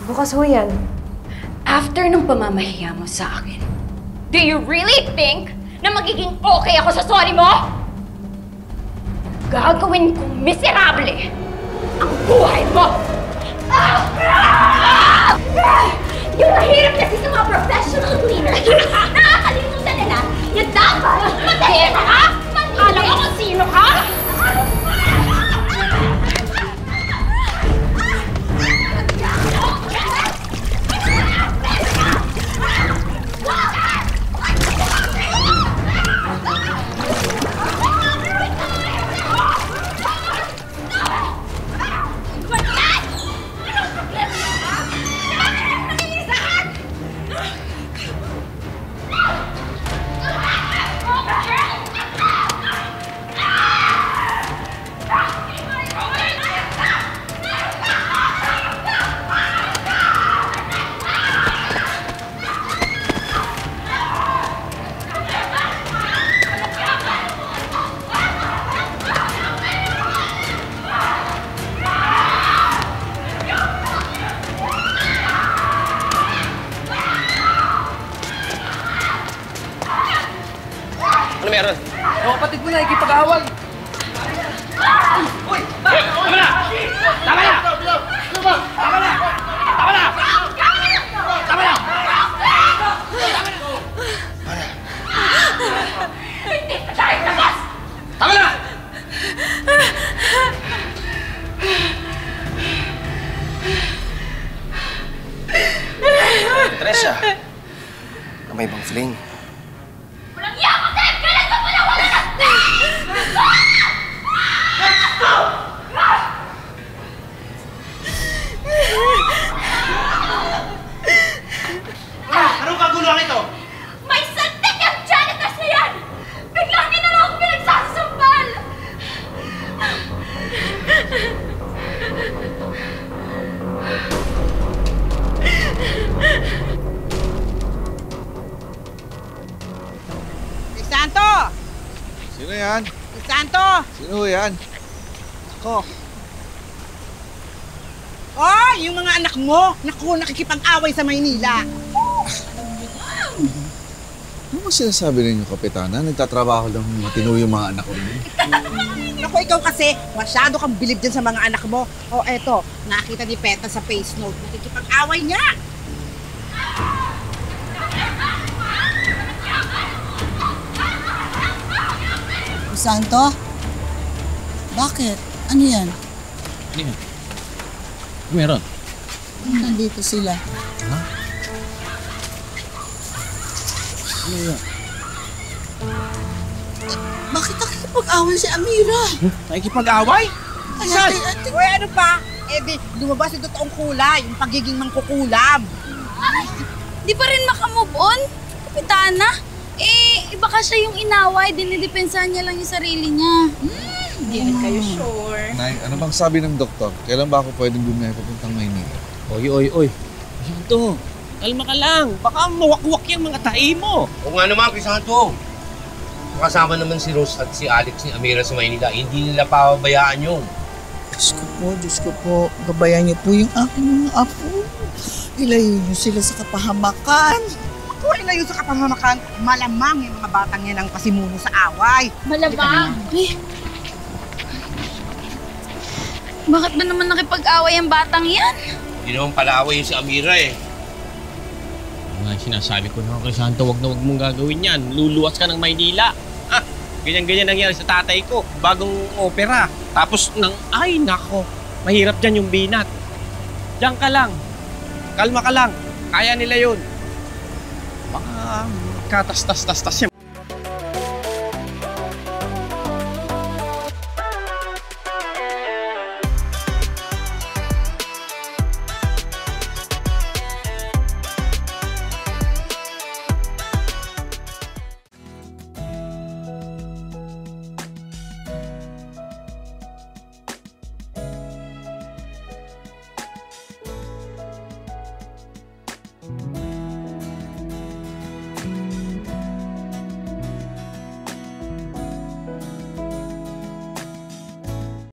Bukas ho yan. After nung pamamahiya mo sa akin, do you really think na magiging okay ako sa sorry mo? Gagawin kong miserable ang buhay mo! Yung mahirap kasi sa mga professional cleaners, nakakalimutan nila na dapat matayin ka! Alam mo kung sino ka? Ano meron? Yung kapatid mo na ikipag-away. Uy! Tama na! Tama na! Tama na! Tama na! Tama na! Hindi pa tayo tapos! Tama na! Teresa, na may ibang fling. Walang iya ko, Deb! Kailan ka pala wala na? Anong kaguluhan ito? May santik ang janitors na yan! Biglang niya na lang ako pinagsasampal! Crisanto! Sino yan? Crisanto! Sino yan? Ako. Oh, yung mga anak mo! Naku, nakikipag-away sa Maynila. Ano ba sinasabi ninyo, Kapitana? Nagtatrabaho lang matino yung mga anak ko rin. Naku, ikaw kasi, masyado kang bilib dyan sa mga anak mo. Oh, eto, nakita ni Peta sa face note. Nakikipag-away niya. Santo? Bakit? Ano yan? Ano yan? Meron? Nandito sila. Ha? Ano yan? Bakit nakikipag-away si Amira? Nakikipag-away? Saan? Uy, ano pa? Eh di, lumabas yung totoong kulay, yung pagiging mangkukulam. Di pa rin makamove on, Kapitana. Eh, iba ka siya yung inaway, dinidepensahan niya lang yung sarili niya. Hindi rin kayo sure. Nay, ano bang sabi ng doktor? Kailan ba ako pwedeng bumiyahe papuntang Maynila? Oy. Santo, kalma ka lang. Baka mawakwak yung mga tae mo. O nga naman, Crisanto. Kasama naman si Rose at si Alex ni Amira sa Maynila. Hindi nila pababayaan yun. Diyos ko po, gabayan niyo po yung aking mga apo. Ilayo niyo sila sa kapahamakan. Kung ilayo sa kapahamakan, malamang yung mga batang yan ang pasimuno sa away. Malamang. Bakit ba naman nakipag-away ang batang yan? Hindi naman pala away yung si Amira eh. Nga sinasabi ko na kay Santo, wag na wag mong gagawin yan. Luluwas ka ng Maynila. Ha? Ganyan-ganyan nangyari sa tatay ko. Bagong opera. Tapos ay nako, mahirap dyan yung binat. Diyan ka lang. Kalma ka lang. Kaya nila yun. Baka katastas-tastas yan.